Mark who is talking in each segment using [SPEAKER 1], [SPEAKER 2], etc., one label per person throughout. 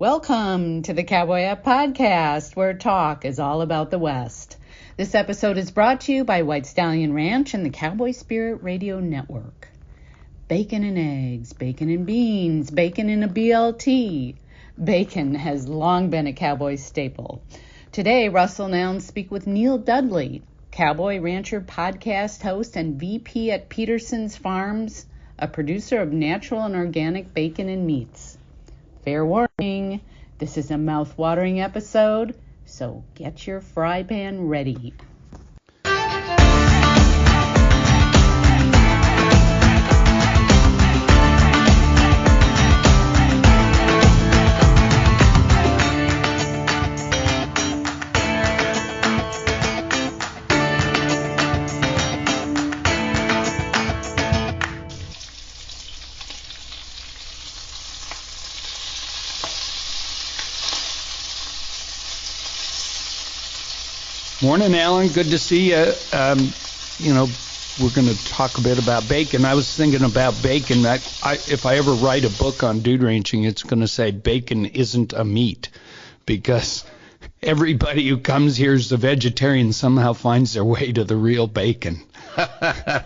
[SPEAKER 1] Welcome to the Cowboy Up Podcast, where talk is all about the West. This episode is brought to you by White Stallion Ranch and the Cowboy Spirit Radio Network. Bacon and eggs, bacon and beans, bacon in a BLT. Bacon has long been a cowboy staple. Today, Russell and Alan speak with Neil Dudley, Cowboy Rancher podcast host and VP at Pederson's Farms, a producer of natural and organic bacon and meats. Fair warning, this is a mouth-watering episode, so get your fry pan ready.
[SPEAKER 2] Morning, Alan. Good to see you. We're going to talk a bit about bacon. I was thinking about bacon. If I ever write a book on dude ranching, it's going to say bacon isn't a meat, because everybody who comes here is a vegetarian somehow finds their way to the real bacon.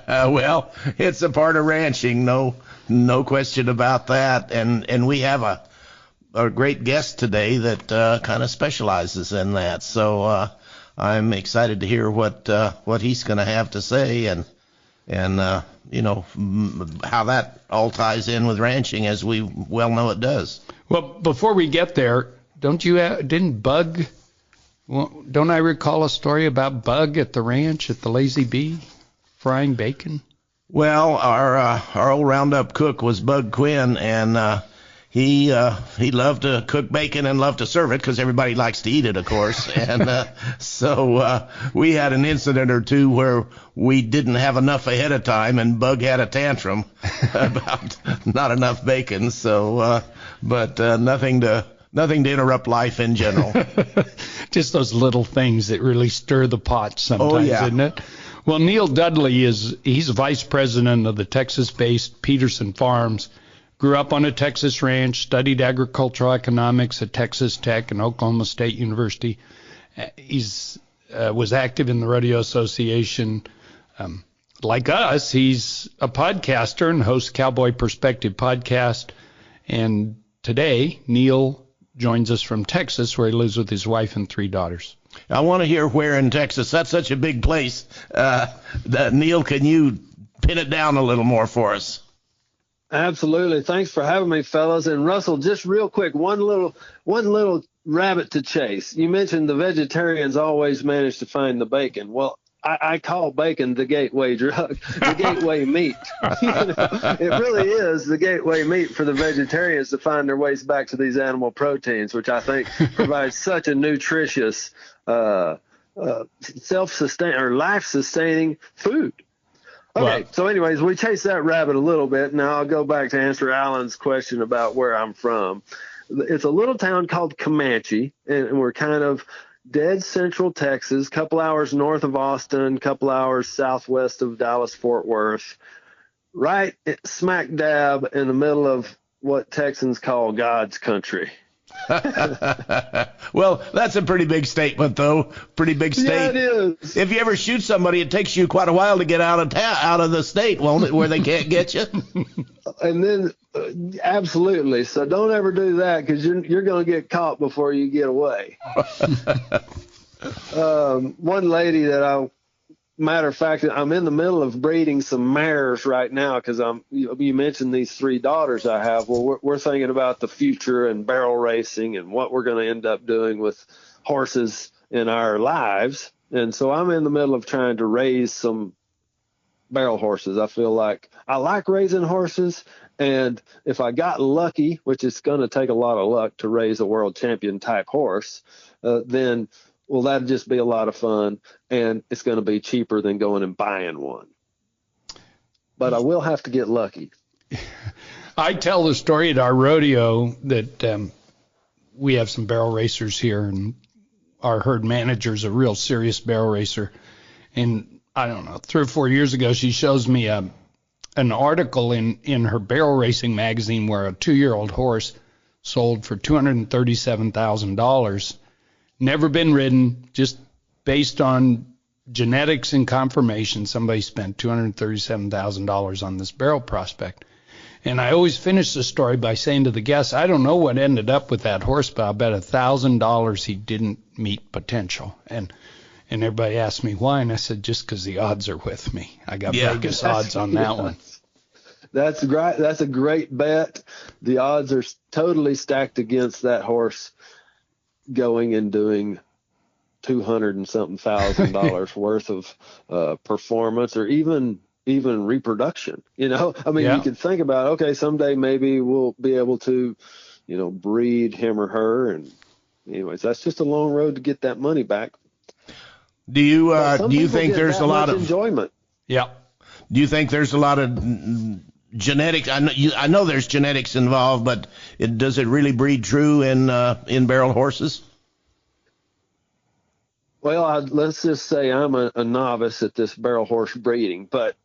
[SPEAKER 3] Well, it's a part of ranching, no question about that. And we have a great guest today that kind of specializes in that. So I'm excited to hear what he's going to have to say and how that all ties in with ranching, as we well know it does.
[SPEAKER 2] Well, before we get there, don't I recall a story about Bug at the ranch at the Lazy Bee frying bacon?
[SPEAKER 3] Well, our old Roundup cook was Bug Quinn, and he loved to cook bacon and loved to serve it because everybody likes to eat it, of course. And so we had an incident or two where we didn't have enough ahead of time, and Bug had a tantrum about not enough bacon. So, but nothing to interrupt life in general.
[SPEAKER 2] Just those little things that really stir the pot sometimes, isn't it? Well, Neil Dudley he's vice president of the Texas-based Pederson Farms. Grew up on a Texas ranch, studied agricultural economics at Texas Tech and Oklahoma State University. He's was active in the Rodeo Association. Like us, he's a podcaster and hosts Cowboy Perspective podcast. And today, Neil joins us from Texas, where he lives with his wife and 3 daughters.
[SPEAKER 3] I want to hear where in Texas. That's such a big place. Neil, can you pin it down a little more for us?
[SPEAKER 4] Absolutely. Thanks for having me, fellas. And Russell, just real quick, one little rabbit to chase. You mentioned the vegetarians always manage to find the bacon. Well, I call bacon the gateway drug, the gateway meat. It really is the gateway meat for the vegetarians to find their ways back to these animal proteins, which I think provides such a nutritious, self-sustaining or life-sustaining food. Okay, so anyways, we chased that rabbit a little bit. Now I'll go back to answer Alan's question about where I'm from. It's a little town called Comanche, and we're kind of dead central Texas, couple hours north of Austin, couple hours southwest of Dallas-Fort Worth, right smack dab in the middle of what Texans call God's country.
[SPEAKER 3] Well, that's a pretty big statement, though. Pretty big state.
[SPEAKER 4] Yeah, it is.
[SPEAKER 3] If you ever shoot somebody, it takes you quite a while to get out of the state, won't it, where they can't get you?
[SPEAKER 4] And then, absolutely. So don't ever do that, because you're going to get caught before you get away. One lady that matter of fact, I'm in the middle of breeding some mares right now because you mentioned these 3 daughters I have. Well, we're thinking about the future and barrel racing and what we're going to end up doing with horses in our lives. And so I'm in the middle of trying to raise some barrel horses. I feel like I like raising horses. And if I got lucky, which is going to take a lot of luck to raise a world champion type horse, then well, that'd just be a lot of fun, and it's going to be cheaper than going and buying one. But I will have to get lucky.
[SPEAKER 2] I tell the story at our rodeo that we have some barrel racers here, and our herd manager's a real serious barrel racer. And I don't know, 3 or 4 years ago, she shows me an article in her barrel racing magazine where a 2-year-old horse sold for $237,000. Never been ridden, just based on genetics and conformation. Somebody spent $237,000 on this barrel prospect. And I always finish the story by saying to the guests, I don't know what ended up with that horse, but I'll bet $1,000 he didn't meet potential. And everybody asked me why, and I said, just because the odds are with me. I got Vegas odds on that one.
[SPEAKER 4] That's great. That's a great bet. The odds are totally stacked against that horse going and doing $200 and something thousand worth of performance, or even reproduction. You can think about, okay, someday maybe we'll be able to, breed him or her. And anyways, that's just a long road to get that money back.
[SPEAKER 3] Do you think there's a lot of
[SPEAKER 4] enjoyment?
[SPEAKER 2] Yeah.
[SPEAKER 3] Do you think there's a lot of genetics? I know there's genetics involved, but does it really breed true in barrel horses?
[SPEAKER 4] Well, let's just say I'm a novice at this barrel horse breeding, but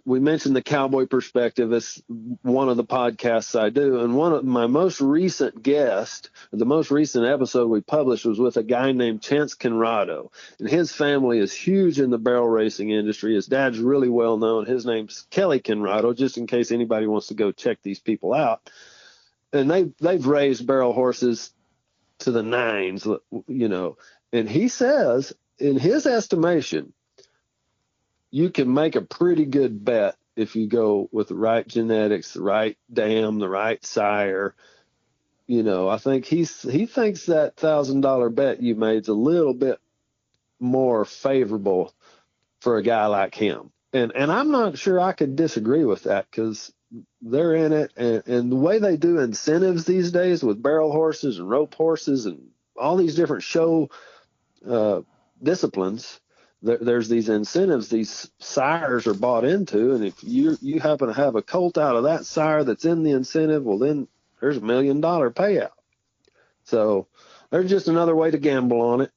[SPEAKER 4] we mentioned the cowboy perspective. It's one of the podcasts I do, and one of my most recent guests, the most recent episode we published was with a guy named Chance Conrado, and his family is huge in the barrel racing industry. His dad's really well known. His name's Kelly Conrado, just in case anybody wants to go check these people out. And they've raised barrel horses to the nines, And he says, in his estimation, you can make a pretty good bet if you go with the right genetics, the right dam, the right sire. I think he thinks that $1,000 bet you made is a little bit more favorable for a guy like him. And I'm not sure I could disagree with that, because they're in it. And the way they do incentives these days with barrel horses and rope horses and all these different show disciplines, there's these incentives these sires are bought into, and if you happen to have a colt out of that sire that's in the incentive, well, then there's $1 million payout. So there's just another way to gamble on it.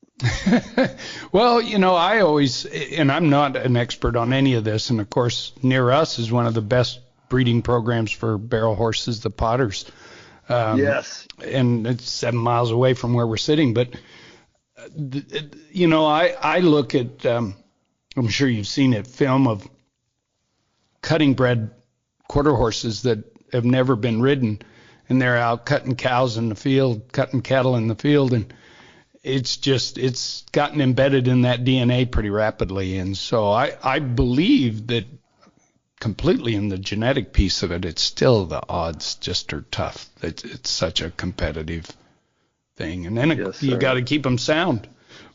[SPEAKER 2] Well, I always, and I'm not an expert on any of this, and of course near us is one of the best breeding programs for barrel horses, the Potters.
[SPEAKER 4] Yes.
[SPEAKER 2] And it's 7 miles away from where we're sitting, but I look at, I'm sure you've seen it, film of cutting bred quarter horses that have never been ridden, and they're out cutting cows in the field, cutting cattle in the field, and it's gotten embedded in that DNA pretty rapidly. And so I believe that completely in the genetic piece of it, it's still, the odds just are tough. It's such a competitive thing, and then you got to keep them sound.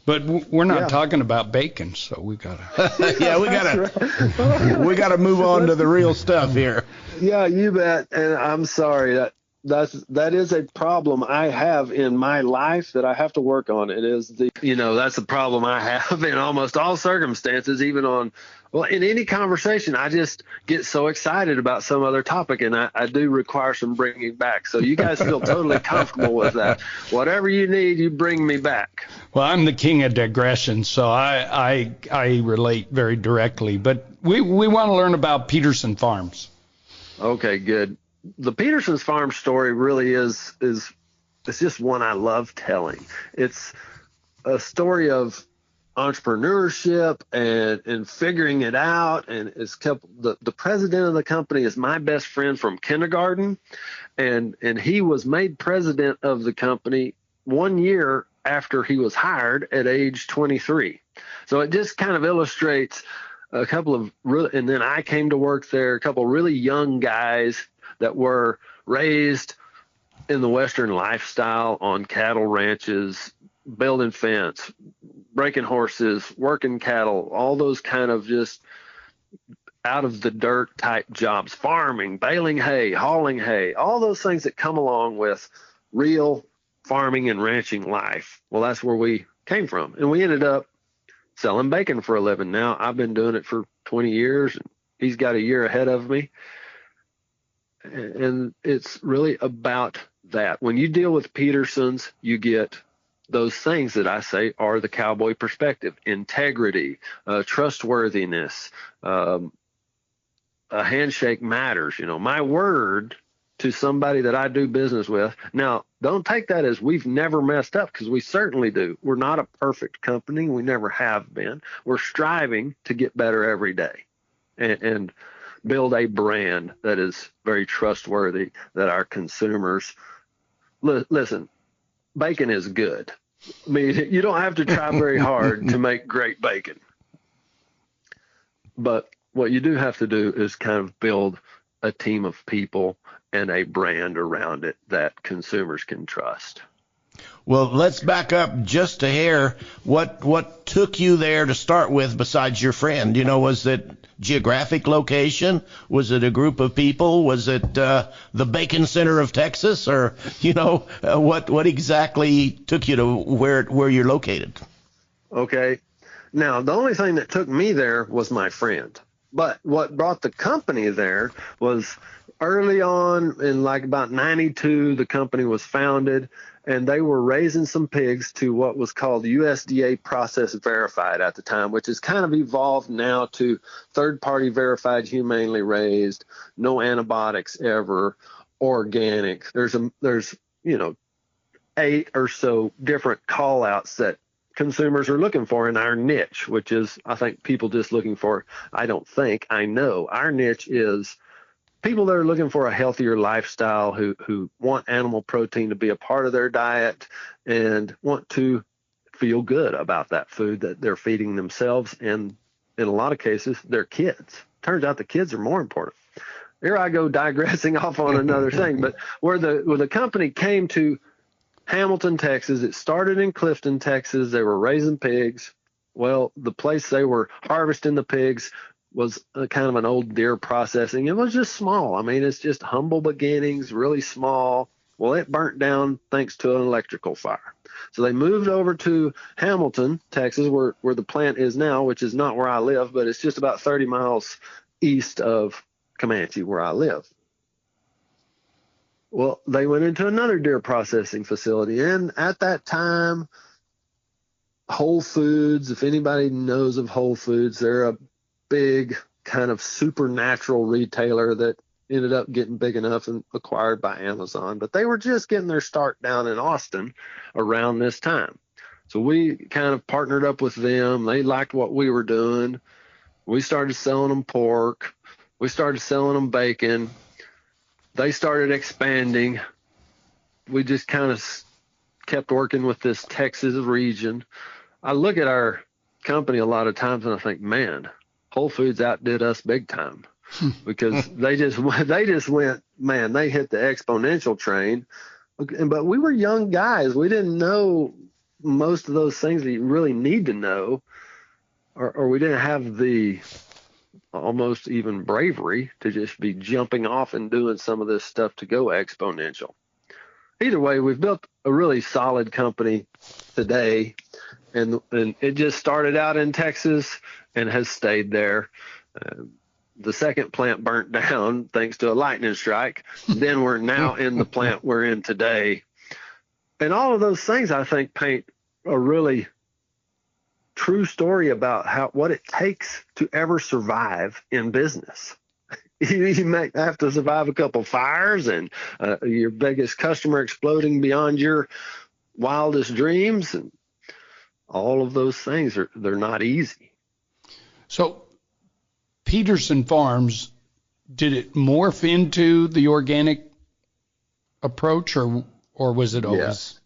[SPEAKER 2] But we're not talking about bacon, so we got to.
[SPEAKER 3] We got to move on to the real stuff here.
[SPEAKER 4] Yeah, you bet. And I'm sorry, that is a problem I have in my life that I have to work on. It is that's the problem I have in almost all circumstances, even in any conversation. I just get so excited about some other topic, and I do require some bringing back. So you guys feel totally comfortable with that. Whatever you need, you bring me back.
[SPEAKER 2] Well, I'm the king of digression, so I relate very directly. But we want to learn about Pederson Farms.
[SPEAKER 4] Okay, good. The Pederson's farm story really is it's just one I love telling. It's a story of entrepreneurship and figuring it out. And the president of the company is my best friend from kindergarten, and he was made president of the company 1 year after he was hired at age 23. So it just kind of illustrates a couple of and then I came to work there, a couple of really young guys that were raised in the Western lifestyle on cattle ranches, building fence, breaking horses, working cattle, all those kind of just out of the dirt type jobs, farming, baling hay, hauling hay, all those things that come along with real farming and ranching life. Well, that's where we came from. And we ended up selling bacon for a living. Now I've been doing it for 20 years, and he's got a year ahead of me. And it's really about that. When you deal with Pedersons, you get those things that I say are the cowboy perspective: integrity, trustworthiness, a handshake matters. My word to somebody that I do business with. Now, don't take that as we've never messed up, because we certainly do. We're not a perfect company. We never have been. We're striving to get better every day and build a brand that is very trustworthy, that our consumers listen. Bacon is good. I mean, you don't have to try very hard to make great bacon. But what you do have to do is kind of build a team of people and a brand around it that consumers can trust.
[SPEAKER 3] Well, let's back up just a hair. What took you there to start with besides your friend? You know, was it geographic location? Was it a group of people? Was it the Bacon Center of Texas? Or, you know, what exactly took you to where you're located?
[SPEAKER 4] Okay. Now, the only thing that took me there was my friend. But what brought the company there was early on in like about 92, the company was founded, and they were raising some pigs to what was called USDA process verified at the time, which has kind of evolved now to third-party verified, humanely raised, no antibiotics ever, organic. There's 8 or so different call-outs that consumers are looking for in our niche, which is, I think, people just looking for, I know our niche is people that are looking for a healthier lifestyle, who want animal protein to be a part of their diet and want to feel good about that food that they're feeding themselves, and in a lot of cases, their kids. Turns out the kids are more important. Here I go digressing off on another thing, but where the company came to Hamilton, Texas, it started in Clifton, Texas. They were raising pigs. Well, the place they were harvesting the pigs was kind of an old deer processing. It was just small. I mean, it's just humble beginnings, really small. Well, it burnt down thanks to an electrical fire. So they moved over to Hamilton, Texas, where the plant is now, which is not where I live, but it's just about 30 miles east of Comanche, where I live. Well, they went into another deer processing facility, and at that time, Whole Foods, if anybody knows of Whole Foods, they're a big kind of supernatural retailer that ended up getting big enough and acquired by Amazon, but they were just getting their start down in Austin around this time. So we kind of partnered up with them. They liked what we were doing. We started selling them pork. We started selling them bacon. They started expanding. We just kind of kept working with this Texas region. I look at our company a lot of times and I think, man, Whole Foods outdid us big time, because they just went, man, they hit the exponential train. But we were young guys. We didn't know most of those things that you really need to know, or we didn't have the almost even bravery to just be jumping off and doing some of this stuff to go exponential. Either way, we've built a really solid company today, and it just started out in Texas and has stayed there. The second plant burnt down thanks to a lightning strike. Then we're now in the plant we're in today. And all of those things, I think, paint a really true story about what it takes to ever survive in business. You may have to survive a couple fires and your biggest customer exploding beyond your wildest dreams, and all of those things they're not easy.
[SPEAKER 2] So Pederson Farms, did it morph into the organic approach, or was it always?
[SPEAKER 4] Yes.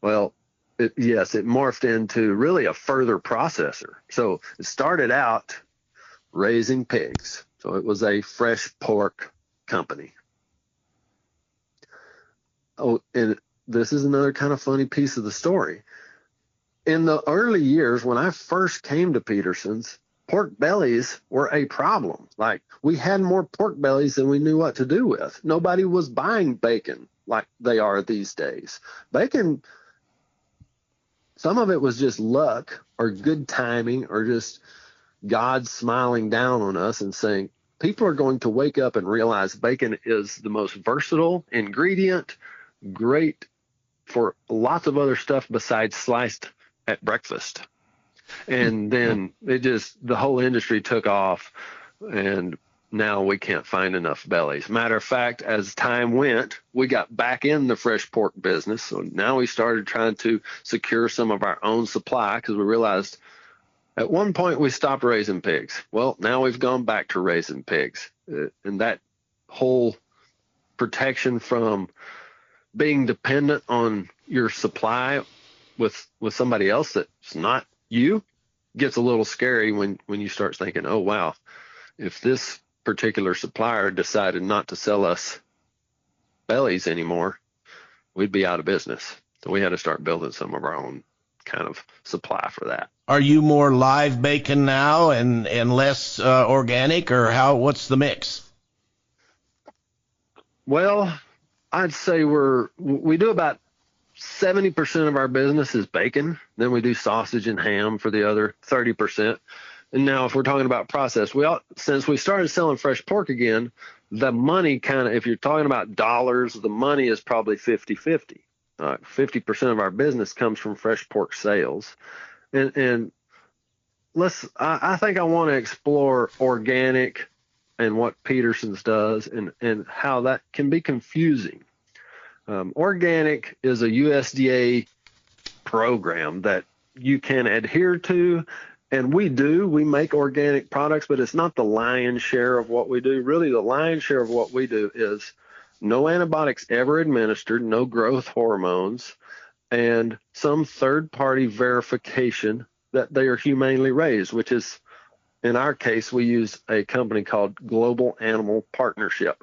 [SPEAKER 4] Well, it morphed into really a further processor. So it started out raising pigs. So it was a fresh pork company. Oh, and this is another kind of funny piece of the story. In the early years, when I first came to Pederson's, pork bellies were a problem. Like, we had more pork bellies than we knew what to do with. Nobody was buying bacon like they are these days. Bacon, some of it was just luck or good timing or just God smiling down on us and saying, people are going to wake up and realize bacon is the most versatile ingredient, great for lots of other stuff besides sliced at breakfast. And then the whole industry took off, and now we can't find enough bellies. Matter of fact, as time went, we got back in the fresh pork business. So now we started trying to secure some of our own supply because we realized at one point we stopped raising pigs. Well, now we've gone back to raising pigs. And that whole protection from being dependent on your supply with somebody else that's not you gets a little scary when you start thinking, oh, wow, if this particular supplier decided not to sell us bellies anymore, we'd be out of business. So we had to start building some of our own kind of supply for that.
[SPEAKER 3] Are you more live bacon now and less organic, or what's the mix?
[SPEAKER 4] Well, I'd say we do about 70% of our business is bacon. Then we do sausage and ham for the other 30%. And now if we're talking about process, since we started selling fresh pork again, the money kind of, if you're talking about dollars, the money is probably 50-50. 50% of our business comes from fresh pork sales. And I think I want to explore organic and what Pederson's does and how that can be confusing. Organic is a USDA program that you can adhere to, and we make organic products, but it's not the lion's share of what we do. Really, the lion's share of what we do is no antibiotics ever administered, no growth hormones, and some third-party verification that they are humanely raised, which is, in our case, we use a company called Global Animal Partnership.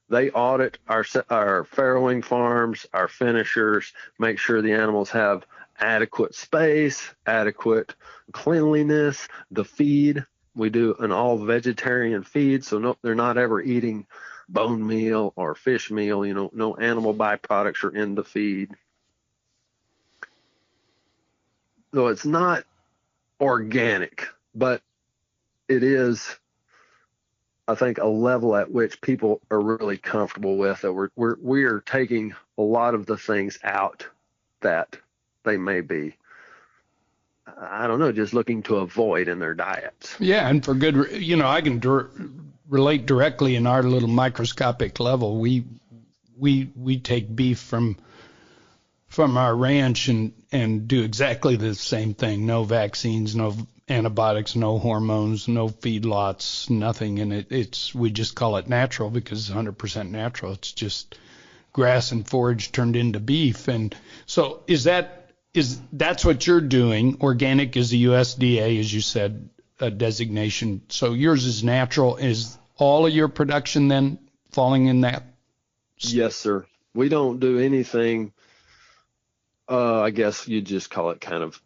[SPEAKER 4] They audit our farrowing farms, our finishers, make sure the animals have adequate space, adequate cleanliness, the feed. We do an all vegetarian feed, so they're not ever eating bone meal or fish meal. No animal byproducts are in the feed. So it's not organic, but it is, I think, a level at which people are really comfortable with, that we're taking a lot of the things out that they may be, I don't know, just looking to avoid in their diets.
[SPEAKER 2] Yeah, and for good, I can relate directly in our little microscopic level. We take beef from our ranch and do exactly the same thing. No vaccines, no antibiotics, no hormones, no feedlots, nothing. And we just call it natural because it's 100% natural. It's just grass and forage turned into beef. And so that's what you're doing. Organic is the USDA, as you said, a designation. So yours is natural. Is all of your production then falling in that?
[SPEAKER 4] Yes, sir. We don't do anything, I guess you'd just call it kind of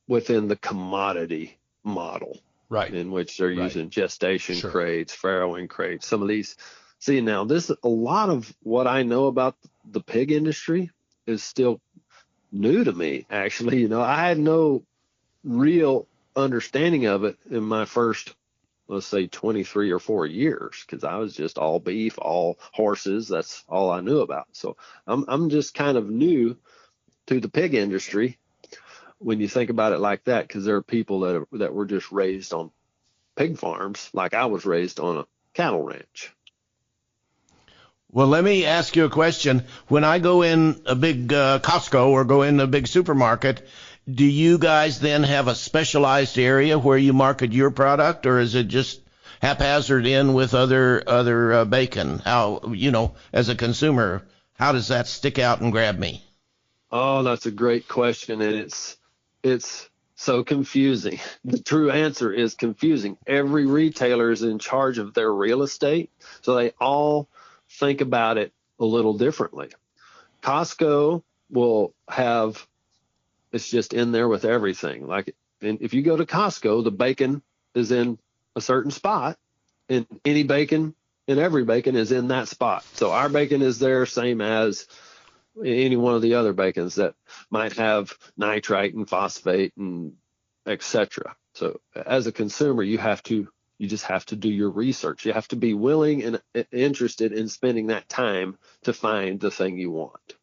[SPEAKER 4] within the commodity model,
[SPEAKER 2] right?
[SPEAKER 4] In which they're using gestation crates, farrowing crates, some of these. See, now a lot of what I know about the pig industry is still new to me, actually. I had no real understanding of it in my first, let's say, 23 or 4 years, because I was just all beef, all horses. That's all I knew about. So I'm just kind of new to the pig industry when you think about it like that, because there are people that were just raised on pig farms like I was raised on a cattle ranch.
[SPEAKER 3] Well, let me ask you a question. When I go in a big Costco or go in a big supermarket, do you guys then have a specialized area where you market your product, or is it just haphazard in with other bacon? How, as a consumer, how does that stick out and grab me?
[SPEAKER 4] Oh, that's a great question, and it's so confusing. The true answer is confusing. Every retailer is in charge of their real estate, so they all think about it a little differently. Costco will have, it's just in there with everything. Like, if you go to Costco, the bacon is in a certain spot, and any bacon and every bacon is in that spot. So our bacon is there, same as any one of the other bacons that might have nitrite and phosphate and etc. So as a consumer, you just have to do your research. You have to be willing and interested in spending that time to find the thing you want.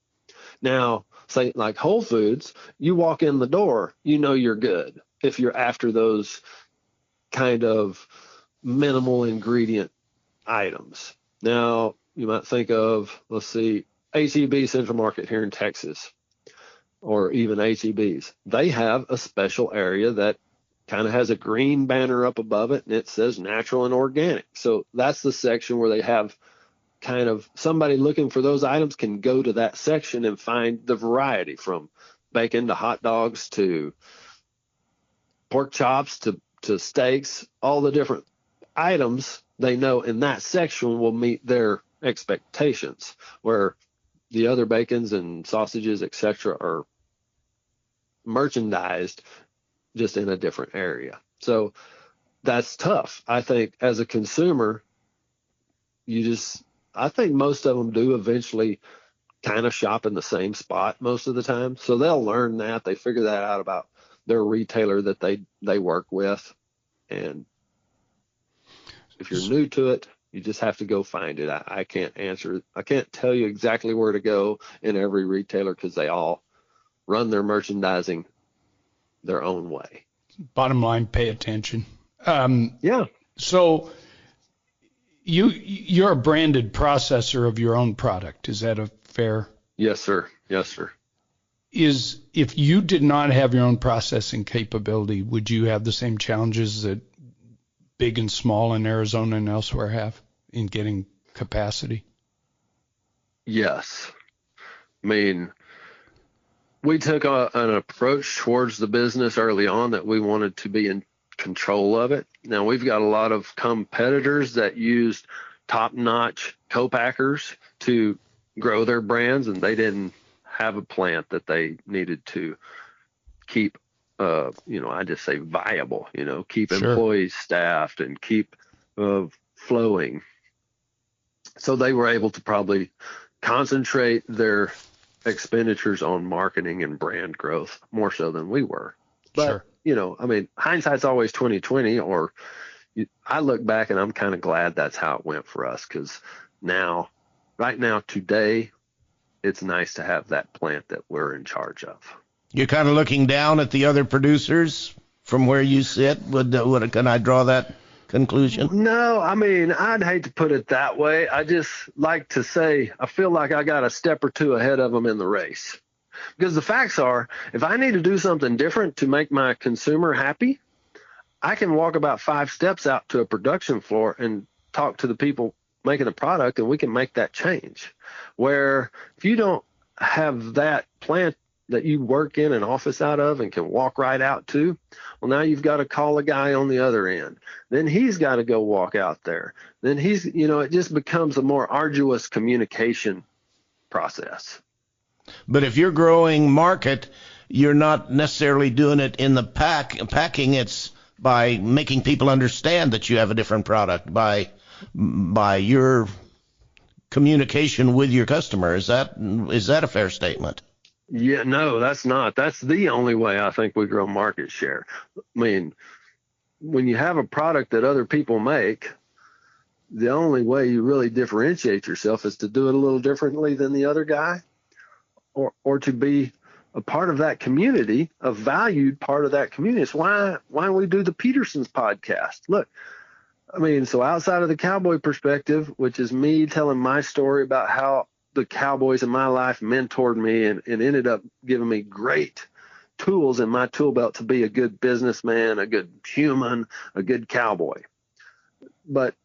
[SPEAKER 4] Now, say like Whole Foods, you walk in the door, you're good. If you're after those kind of minimal ingredient items. Now, you might think of, let's see, H-E-B Central Market here in Texas, or even H-E-B's. They have a special area that kind of has a green banner up above it, and it says natural and organic. So that's the section where they have kind of somebody looking for those items can go to that section and find the variety, from bacon to hot dogs to pork chops to steaks. All the different items they know in that section will meet their expectations, where the other bacons and sausages, etc., are merchandised just in a different area. So that's tough. I think as a consumer, I think most of them do eventually kind of shop in the same spot most of the time. So they'll learn that. They figure that out about their retailer that they work with. And if you're new to it, you just have to go find it. I can't tell you exactly where to go in every retailer, because they all run their merchandising their own way.
[SPEAKER 2] Bottom line, pay attention.
[SPEAKER 4] Yeah.
[SPEAKER 2] So you're a branded processor of your own product. Is that a fair?
[SPEAKER 4] Yes, sir. Yes, sir.
[SPEAKER 2] If you did not have your own processing capability, would you have the same challenges that big and small in Arizona and elsewhere have in getting capacity?
[SPEAKER 4] Yes. I mean, we took an approach towards the business early on that we wanted to be in control of it. Now, we've got a lot of competitors that used top-notch co-packers to grow their brands, and they didn't have a plant that they needed to keep, I just say viable, keep
[SPEAKER 2] Sure.
[SPEAKER 4] employees staffed and keep flowing. So they were able to probably concentrate their expenditures on marketing and brand growth more so than we were. But,
[SPEAKER 2] Sure.
[SPEAKER 4] Hindsight's always 20/20, I look back and I'm kind of glad that's how it went for us, because right now, today, it's nice to have that plant that we're in charge of.
[SPEAKER 3] You're kind of looking down at the other producers from where you sit. Can I draw that conclusion?
[SPEAKER 4] No, I'd hate to put it that way. I just like to say I feel like I got a step or two ahead of them in the race. Because the facts are, if I need to do something different to make my consumer happy, I can walk about 5 steps out to a production floor and talk to the people making the product, and we can make that change. Where if you don't have that plant that you work in an office out of and can walk right out to, well, now you've got to call a guy on the other end. Then he's got to go walk out there. Then it just becomes a more arduous communication process.
[SPEAKER 3] But if you're growing market, you're not necessarily doing it in the packing. It's by making people understand that you have a different product, by your communication with your customer. Is that a fair statement?
[SPEAKER 4] Yeah, no, that's not. That's the only way I think we grow market share. When you have a product that other people make, the only way you really differentiate yourself is to do it a little differently than the other guy, or to be a part of that community, a valued part of that community. It's why we do the Pederson's podcast. Look, so outside of the cowboy perspective, which is me telling my story about how the cowboys in my life mentored me and ended up giving me great tools in my tool belt to be a good businessman, a good human, a good cowboy. But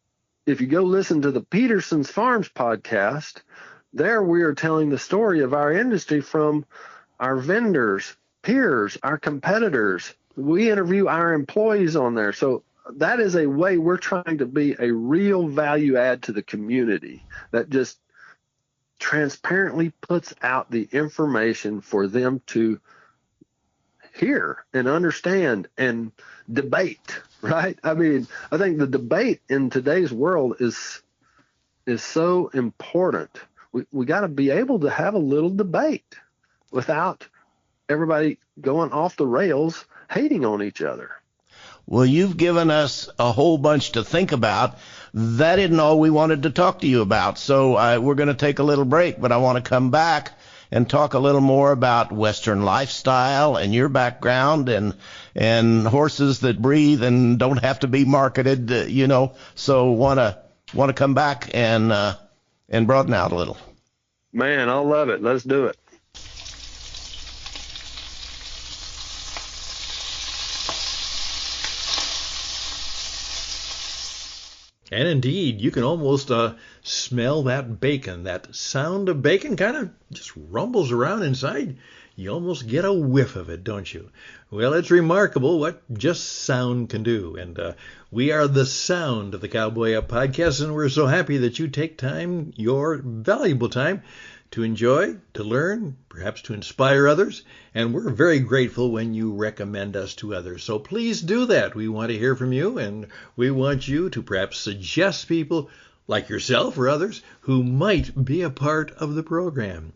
[SPEAKER 4] if you go listen to the Pederson's Farms podcast, there we are telling the story of our industry from our vendors, peers, our competitors. We interview our employees on there. So that is a way we're trying to be a real value add to the community that just transparently puts out the information for them to hear and understand and debate, right? I think the debate in today's world is so important. We got to be able to have a little debate without everybody going off the rails hating on each other.
[SPEAKER 3] Well, you've given us a whole bunch to think about. That isn't all we wanted to talk to you about. So we're going to take a little break, but I want to come back and talk a little more about Western lifestyle and your background and horses that breathe and don't have to be marketed, So want to come back and broaden out a little.
[SPEAKER 4] Man, I'll love it. Let's do it.
[SPEAKER 5] And indeed, you can almost smell that bacon. That sound of bacon kind of just rumbles around inside. You almost get a whiff of it, don't you? Well, it's remarkable what just sound can do. And we are the sound of the Cowboy Up podcast, and we're so happy that you take time, your valuable time, to enjoy, to learn, perhaps to inspire others. And we're very grateful when you recommend us to others. So please do that. We want to hear from you, and we want you to perhaps suggest people like yourself or others who might be a part of the program.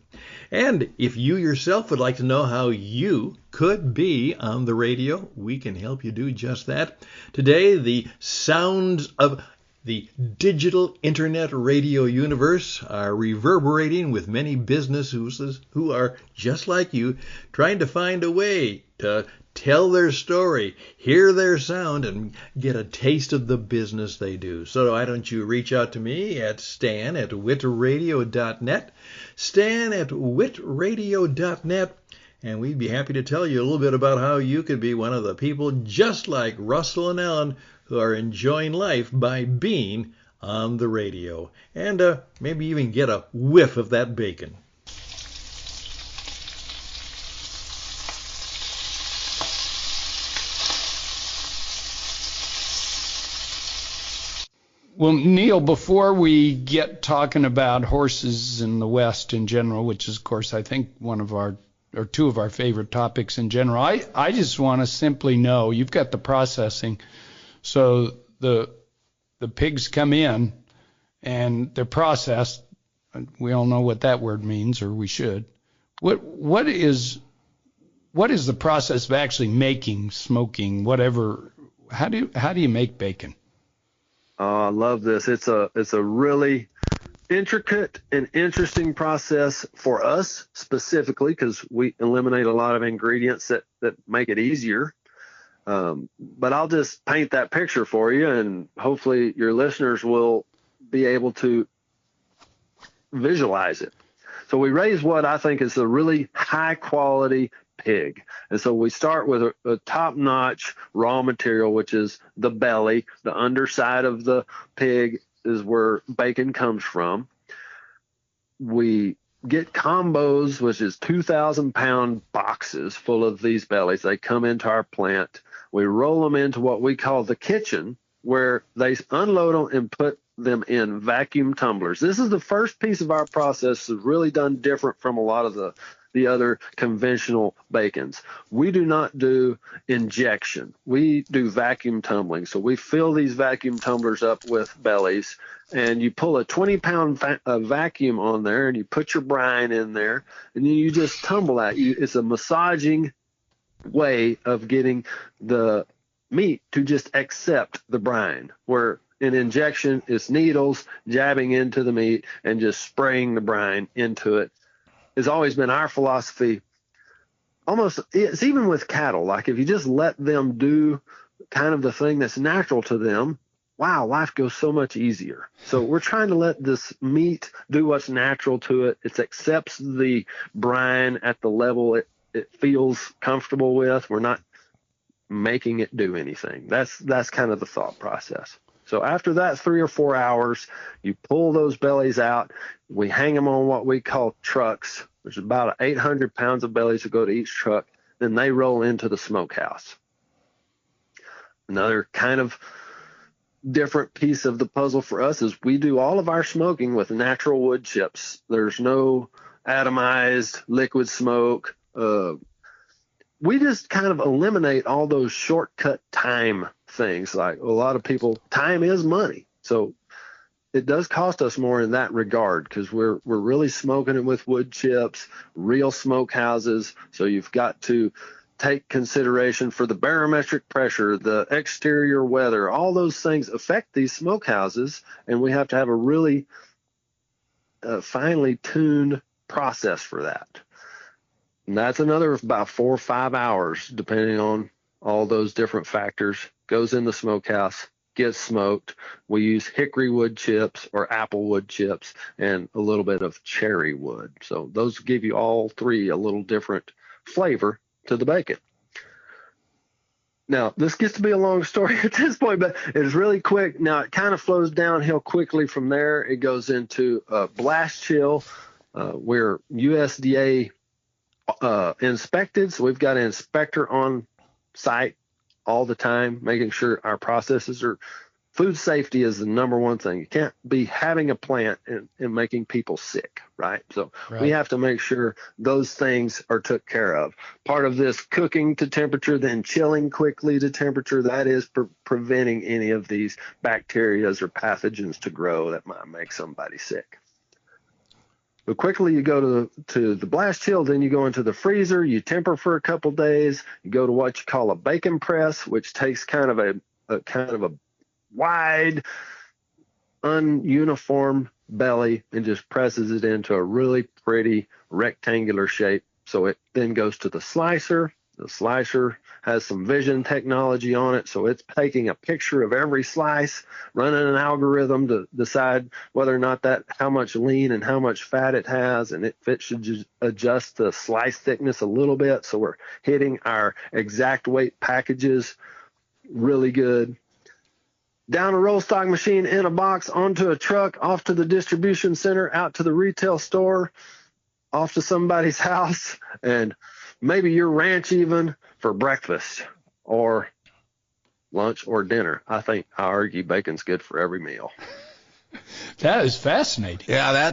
[SPEAKER 5] And if you yourself would like to know how you could be on the radio, we can help you do just that. Today, the sounds of the digital internet radio universe are reverberating with many businesses who are just like you, trying to find a way to tell their story, hear their sound, and get a taste of the business they do. So why don't you reach out to me at stan@witradio.net, stan@witradio.net, and we'd be happy to tell you a little bit about how you could be one of the people just like Russell and Ellen who are enjoying life by being on the radio, and maybe even get a whiff of that bacon.
[SPEAKER 2] Well, Neil, before we get talking about horses in the West in general, which is, of course, I think one of our or two of our favorite topics in general, I just want to simply know, you've got the processing. So the pigs come in and they're processed. We all know what that word means, or we should. What is the process of actually making, smoking, whatever? How do you make bacon?
[SPEAKER 4] Oh, I love this. It's a really intricate and interesting process for us specifically, because we eliminate a lot of ingredients that make it easier. But I'll just paint that picture for you, and hopefully your listeners will be able to visualize it. So we raise what I think is a really high quality pig. And so we start with a top-notch raw material, which is the belly. The underside of the pig is where bacon comes from. We get combos, which is 2,000-pound boxes full of these bellies. They come into our plant. We roll them into what we call the kitchen, where they unload them and put them in vacuum tumblers. This is the first piece of our process that's really done different from a lot of the other conventional bacons. We do not do injection. We do vacuum tumbling. So we fill these vacuum tumblers up with bellies, and you pull a 20-pound vacuum on there, and you put your brine in there, and then you just tumble that. It's a massaging way of getting the meat to just accept the brine, where in injection it's needles jabbing into the meat and just spraying the brine into it. Has always been our philosophy. Almost, it's even with cattle. Like if you just let them do kind of the thing that's natural to them, wow, life goes so much easier. So we're trying to let this meat do what's natural to it. It accepts the brine at the level it feels comfortable with. We're not making it do anything. That's kind of the thought process. So after that 3 or 4 hours, you pull those bellies out. We hang them on what we call trucks. There's about 800 pounds of bellies that go to each truck. Then they roll into the smokehouse. Another kind of different piece of the puzzle for us is we do all of our smoking with natural wood chips. There's no atomized liquid smoke. We just kind of eliminate all those shortcut time things. Like a lot of people, time is money. So it does cost us more in that regard, because we're really smoking it with wood chips, real smoke houses. So you've got to take consideration for the barometric pressure, the exterior weather, all those things affect these smoke houses. And we have to have a really finely tuned process for that. And that's another about 4 or 5 hours, depending on all those different factors. Goes in the smokehouse, gets smoked. We use hickory wood chips or apple wood chips and a little bit of cherry wood. So those give you all three a little different flavor to the bacon. Now, this gets to be a long story at this point, but it's really quick. Now, it kind of flows downhill quickly from there. It goes into blast chill. We're USDA inspected, so we've got an inspector on site all the time, making sure our processes are. Food safety is the number one thing. You can't be having a plant and making people sick, right? So we have to make sure those things are took care of. Part of this cooking to temperature, then chilling quickly to temperature, that is preventing any of these bacteria or pathogens to grow that might make somebody sick. But quickly you go to the blast chill, then you go into the freezer, you temper for a couple days, you go to what you call a bacon press, which takes kind of a wide, ununiform belly and just presses it into a really pretty rectangular shape. So it then goes to the slicer. The slicer has some vision technology on it, so it's taking a picture of every slice, running an algorithm to decide whether or not how much lean and how much fat it has, and if it should adjust the slice thickness a little bit, so we're hitting our exact weight packages really good. Down a roll stock machine, in a box, onto a truck, off to the distribution center, out to the retail store, off to somebody's house, and maybe your ranch even for breakfast or lunch or dinner. I argue bacon's good for every meal.
[SPEAKER 2] That is fascinating.
[SPEAKER 3] Yeah,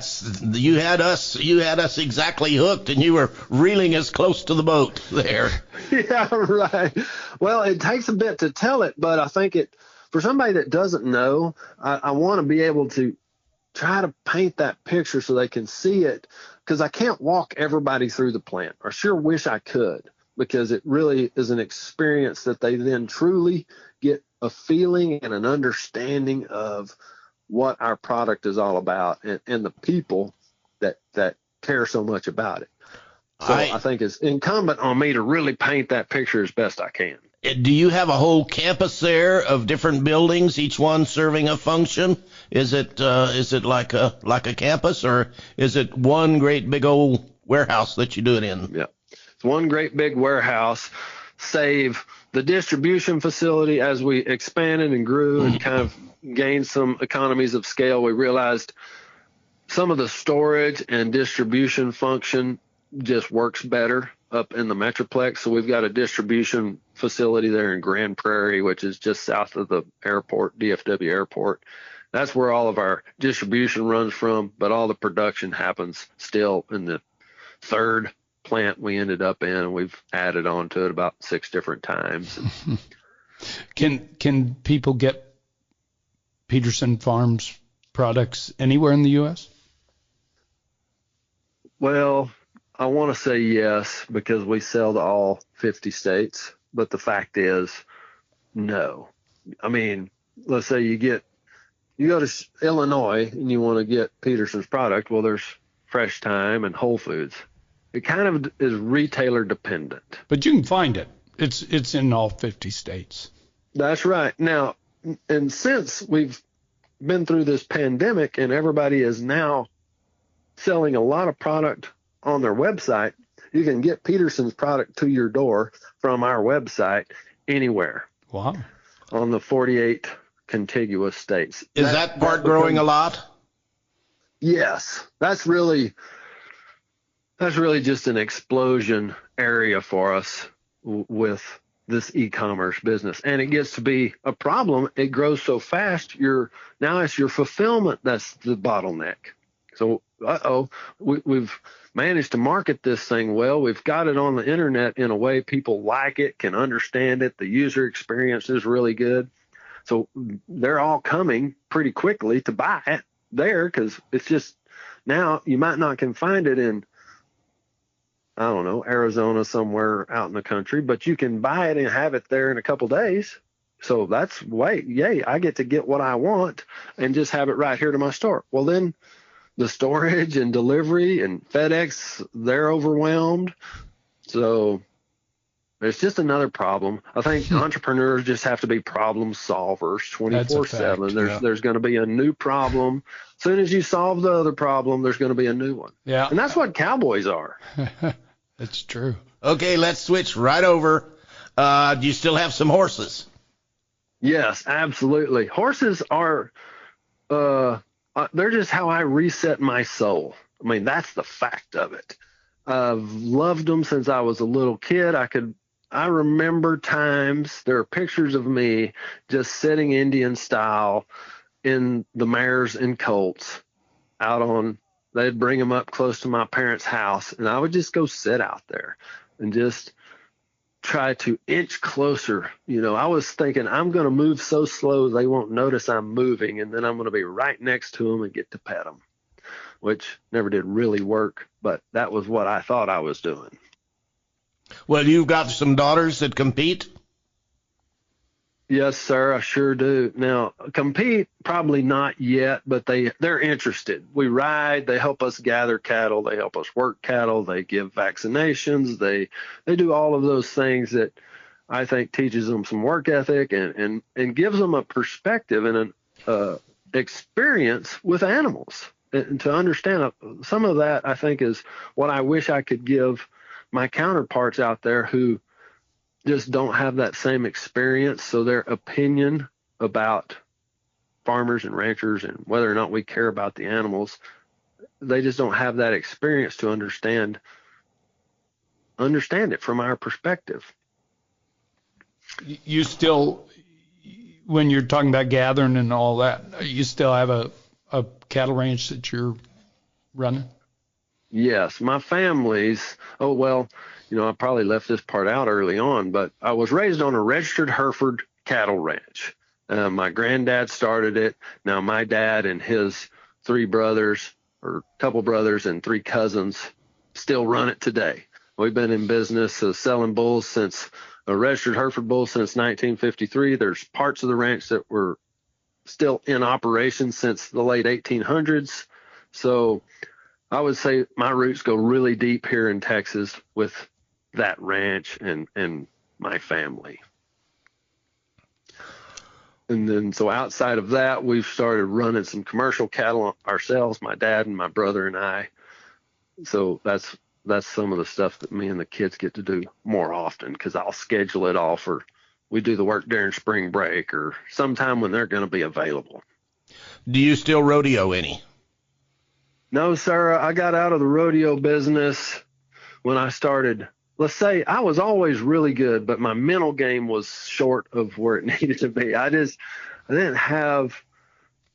[SPEAKER 3] you had us exactly hooked, and you were reeling us close to the boat there.
[SPEAKER 4] Yeah, right. Well, it takes a bit to tell it, but I think for somebody that doesn't know, I want to be able to try to paint that picture so they can see it, because I can't walk everybody through the plant. I sure wish I could, because it really is an experience that they then truly get a feeling and an understanding of what our product is all about and the people that care so much about it. So I think it's incumbent on me to really paint that picture as best I can.
[SPEAKER 3] Do you have a whole campus there of different buildings, each one serving a function? Is it like a campus, or is it one great big old warehouse that you do it in?
[SPEAKER 4] Yeah, it's one great big warehouse. Save the distribution facility. As we expanded and grew and kind of gained some economies of scale, we realized some of the storage and distribution function just works better up in the Metroplex. So we've got a distribution facility there in Grand Prairie, which is just south of the airport, DFW airport. That's where all of our distribution runs from, but all the production happens still in the third plant we ended up in, and we've added on to it about 6 different times.
[SPEAKER 2] Can people get Pederson Farms products anywhere in the U.S.?
[SPEAKER 4] Well, I want to say yes, because we sell to all 50 states, but the fact is no. I mean, let's say you go to Illinois and you want to get Pederson's product. Well, there's Fresh Thyme and Whole Foods. It kind of is retailer dependent.
[SPEAKER 2] But you can find it. It's in all 50 states.
[SPEAKER 4] That's right. Now, and since we've been through this pandemic and everybody is now selling a lot of product on their website, you can get Pederson's product to your door from our website anywhere.
[SPEAKER 2] Wow.
[SPEAKER 4] On the 48 contiguous states.
[SPEAKER 3] Is that part growing a lot?
[SPEAKER 4] Yes. That's really just an explosion area for us with this e-commerce business. And it gets to be a problem. It grows so fast. Now it's your fulfillment that's the bottleneck. So, we've managed to market this thing well. We've got it on the internet in a way people like it, can understand it. The user experience is really good. So they're all coming pretty quickly to buy it there, because it's just now you might not can find it in, I don't know, Arizona, somewhere out in the country, but you can buy it and have it there in a couple days. So that's yay, I get to get what I want and just have it right here to my store. Well, then the storage and delivery and FedEx, they're overwhelmed. So it's just another problem. I think entrepreneurs just have to be problem solvers 24/7. There's going to be a new problem. As soon as you solve the other problem, there's going to be a new one.
[SPEAKER 2] Yeah.
[SPEAKER 4] And that's what cowboys are.
[SPEAKER 2] That's true.
[SPEAKER 3] Okay, let's switch right over. Do you still have some horses?
[SPEAKER 4] Yes, absolutely. Horses are, they're just how I reset my soul. I mean, that's the fact of it. I've loved them since I was a little kid. I remember times, there are pictures of me just sitting Indian style in the mares and colts they'd bring them up close to my parents' house, and I would just go sit out there and just try to inch closer. I was thinking I'm going to move so slow they won't notice I'm moving, and then I'm going to be right next to them and get to pet them, which never did really work, but that was what I thought I was doing.
[SPEAKER 3] Well, you've got some daughters that compete?
[SPEAKER 4] Yes, sir, I sure do. Now, compete, probably not yet, but they're interested. We ride, they help us gather cattle, they help us work cattle, they give vaccinations, they do all of those things that I think teaches them some work ethic and gives them a perspective and an experience with animals. And to understand some of that, I think, is what I wish I could give my counterparts out there who just don't have that same experience. So their opinion about farmers and ranchers and whether or not we care about the animals, they just don't have that experience to understand it from our perspective.
[SPEAKER 2] You still, when you're talking about gathering and all that, you still have a cattle ranch that you're running?
[SPEAKER 4] Yes, my family's, I probably left this part out early on, but I was raised on a registered Hereford cattle ranch. My granddad started it. Now my dad and his three brothers, or couple brothers and three cousins, still run it today. We've been in business selling bulls since a registered Hereford bull since 1953. There's parts of the ranch that were still in operation since the late 1800s. So I would say my roots go really deep here in Texas with that ranch and my family. And then so outside of that, we've started running some commercial cattle ourselves, my dad and my brother and I. So that's some of the stuff that me and the kids get to do more often, because I'll schedule it all we do the work during spring break or sometime when they're going to be available.
[SPEAKER 3] Do you still rodeo any?
[SPEAKER 4] No, sir. I got out of the rodeo business when I started. Let's say I was always really good, but my mental game was short of where it needed to be. I didn't have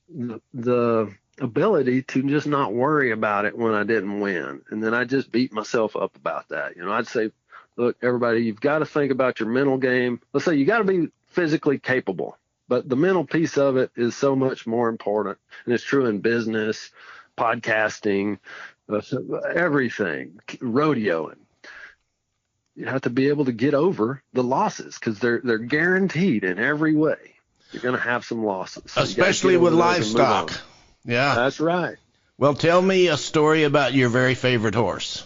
[SPEAKER 4] the ability to just not worry about it when I didn't win. And then I just beat myself up about that. I'd say, look, everybody, you've got to think about your mental game. Let's say you got to be physically capable, but the mental piece of it is so much more important. And it's true in business, podcasting, everything, rodeoing. You have to be able to get over the losses because they're guaranteed in every way. You're going to have some losses. So
[SPEAKER 3] especially with livestock. Yeah.
[SPEAKER 4] That's right.
[SPEAKER 3] Well, tell me a story about your very favorite horse.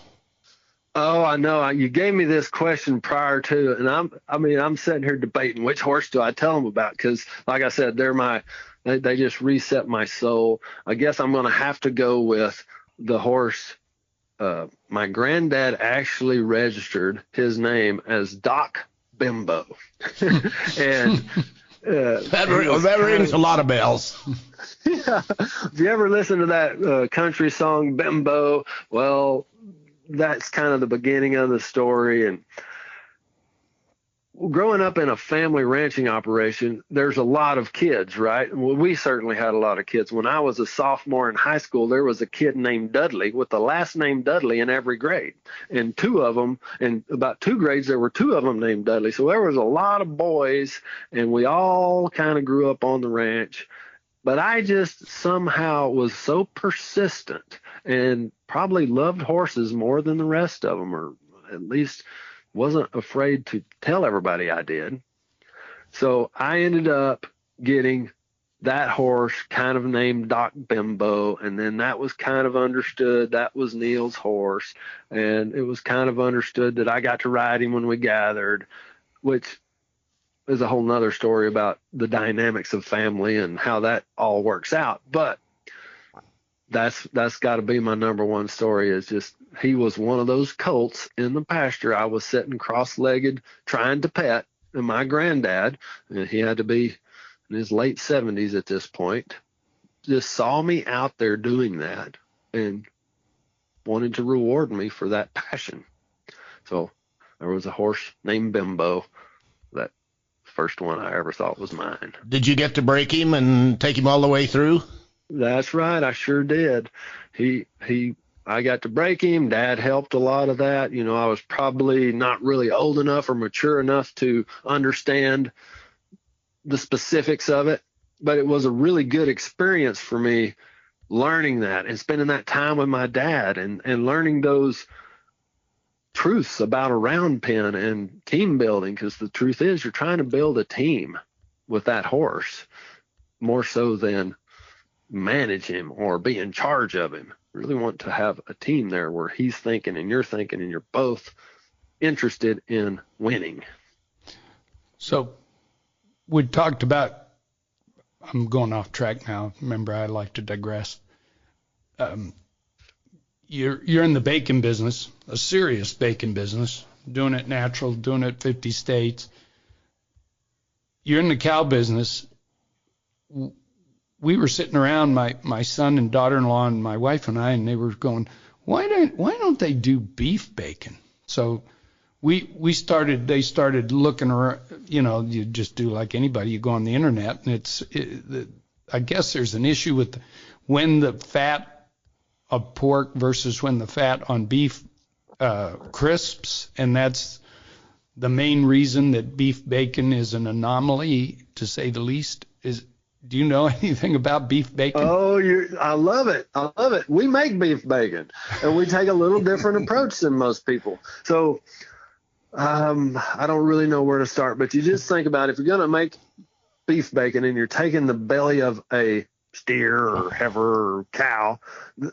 [SPEAKER 4] Oh, I know. You gave me this question prior to, and I'm sitting here debating which horse do I tell them about, because, like I said, they just reset my soul. I guess I'm going to have to go with the horse. My granddad actually registered his name as Doc Bimbo, and
[SPEAKER 3] that rings a lot of bells.
[SPEAKER 4] Yeah. If you ever listen to that country song Bimbo, well, that's kind of the beginning of the story. And growing up in a family ranching operation, there's a lot of kids, right? Well, we certainly had a lot of kids. When I was a sophomore in high school, there was a kid named Dudley with the last name Dudley in every grade. And two of them, in about 2 grades, there were 2 of them named Dudley. So there was a lot of boys, and we all kind of grew up on the ranch. But I just somehow was so persistent and probably loved horses more than the rest of them, or at least wasn't afraid to tell everybody I did. So I ended up getting that horse kind of named Doc Bimbo, and then that was kind of understood that was Neil's horse, and it was kind of understood that I got to ride him when we gathered, which is a whole nother story about the dynamics of family and how that all works out. But that's got to be my number one story, is just he was one of those colts in the pasture I was sitting cross-legged trying to pet, and my granddad, and he had to be in his late 70s at this point, just saw me out there doing that and wanted to reward me for that passion. So there was a horse named Bimbo, that first one I ever thought was mine.
[SPEAKER 3] Did you get to break him and take him all the way through?
[SPEAKER 4] That's right, I sure did. I got to break him. Dad helped a lot of that. You know, I was probably not really old enough or mature enough to understand the specifics of it, but it was a really good experience for me, learning that and spending that time with my dad and learning those truths about a round pen and team building, because the truth is you're trying to build a team with that horse more so than manage him or be in charge of him. Really want to have a team there where he's thinking and you're thinking and you're both interested in winning.
[SPEAKER 2] So we talked about, I'm going off track now. Remember, I like to digress. You're in the bacon business, a serious bacon business, doing it natural, doing it 50 states. You're in the cow business. We were sitting around, my son and daughter-in-law and my wife and I, and they were going, why don't they do beef bacon? So they started looking around. You know, you just do like anybody. You go on the internet, and I guess there's an issue with when the fat of pork versus when the fat on beef crisps, and that's the main reason that beef bacon is an anomaly, to say the least. Do you know anything about beef bacon?
[SPEAKER 4] Oh, I love it. I love it. We make beef bacon, and we take a little different approach than most people. So I don't really know where to start, but you just think about, if you're going to make beef bacon and you're taking the belly of a steer or heifer or cow,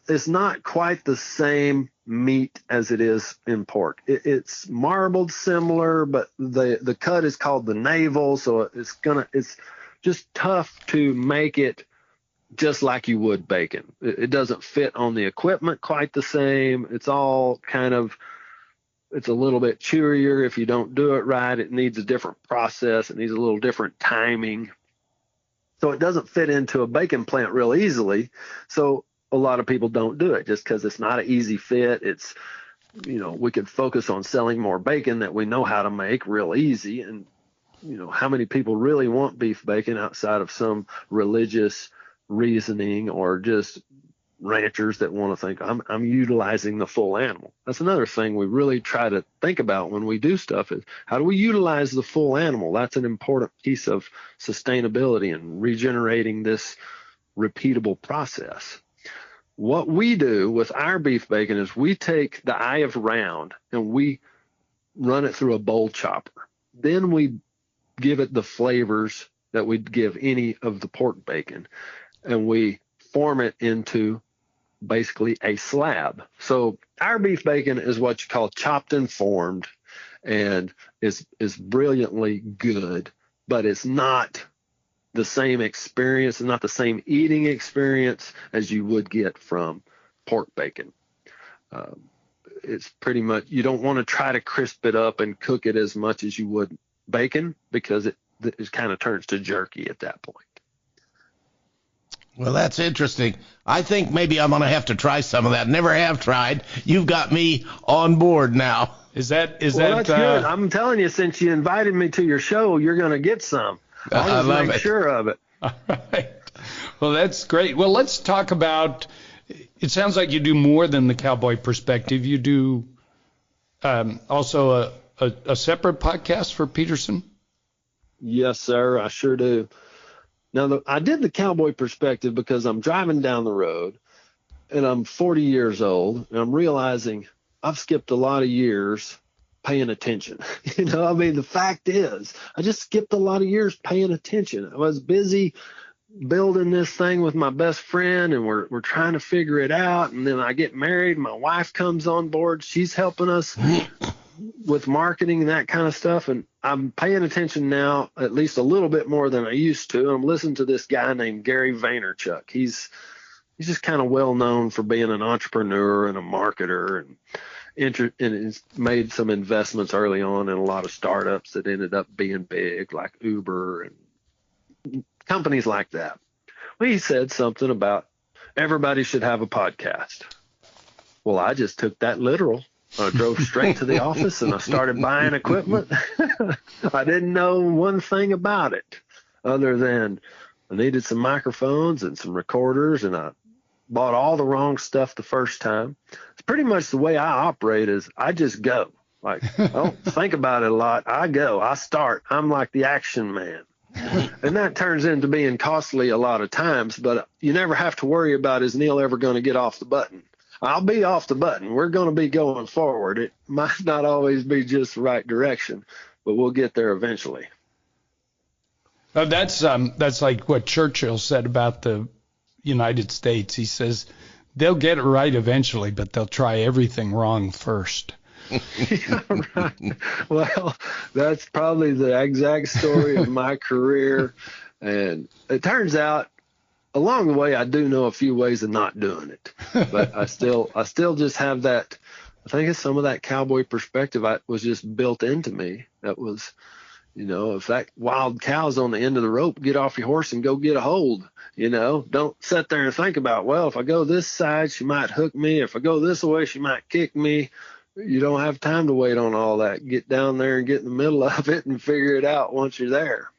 [SPEAKER 4] it's not quite the same meat as it is in pork. It's marbled similar, but the cut is called the navel, so it's just tough to make it just like you would bacon. It doesn't fit on the equipment quite the same. It's all kind of, it's a little bit chewier if you don't do it right. It needs a different process. It needs a little different timing. So it doesn't fit into a bacon plant real easily. So a lot of people don't do it just because it's not an easy fit. It's, you know, we could focus on selling more bacon that we know how to make real easy. And, you know, how many people really want beef bacon outside of some religious reasoning or just ranchers that want to think I'm utilizing the full animal? That's another thing we really try to think about when we do stuff, is how do we utilize the full animal? That's an important piece of sustainability and regenerating this repeatable process. What we do with our beef bacon is we take the eye of round and we run it through a bowl chopper. Then we give it the flavors that we'd give any of the pork bacon, and we form it into basically a slab. So our beef bacon is what you call chopped and formed, and is brilliantly good, but it's not the same experience and not the same eating experience as you would get from pork bacon. It's pretty much, you don't want to try to crisp it up and cook it as much as you would bacon, because it kind of turns to jerky at that point.
[SPEAKER 3] Well, that's interesting. I think maybe I'm going to have to try some of that. Never have tried. You've got me on board now.
[SPEAKER 4] That's good. I'm telling you, since you invited me to your show, you're going to get some. I'll just make sure of it.
[SPEAKER 2] All right. Well, that's great. Well, let's talk about, it sounds like you do more than the cowboy perspective. You do also a separate podcast for Pederson?
[SPEAKER 4] Yes, sir. I sure do. Now, I did the cowboy perspective because I'm driving down the road and I'm 40 years old, and I'm realizing I've skipped a lot of years paying attention. You know, I mean, the fact is, I just skipped a lot of years paying attention. I was busy building this thing with my best friend, and we're trying to figure it out. And then I get married. My wife comes on board. She's helping us with marketing and that kind of stuff. And I'm paying attention now, at least a little bit more than I used to. I'm listening to this guy named Gary Vaynerchuk. He's just kind of well known for being an entrepreneur and a marketer, and he's made some investments early on in a lot of startups that ended up being big, like Uber and companies like that. Well, he said something about everybody should have a podcast. Well, I just took that literal. I drove straight to the office and I started buying equipment. I didn't know one thing about it other than I needed some microphones and some recorders, and I bought all the wrong stuff the first time. It's pretty much the way I operate. Is I just go. Like, I don't think about it a lot. I go. I start. I'm like the action man. And that turns into being costly a lot of times, but you never have to worry about, is Neil ever going to get off the button? I'll be off the button. We're going to be going forward. It might not always be just the right direction, but we'll get there eventually.
[SPEAKER 2] That's like what Churchill said about the United States. He says they'll get it right eventually, but they'll try everything wrong first.
[SPEAKER 4] Yeah, right. Well, that's probably the exact story of my career. And it turns out along the way, I do know a few ways of not doing it, but I still just have that. I think it's some of that cowboy perspective was just built into me. That was, if that wild cow's on the end of the rope, get off your horse and go get a hold. Don't sit there and think about, well, if I go this side, she might hook me. If I go this way, she might kick me. You don't have time to wait on all that. Get down there and get in the middle of it and figure it out once you're there.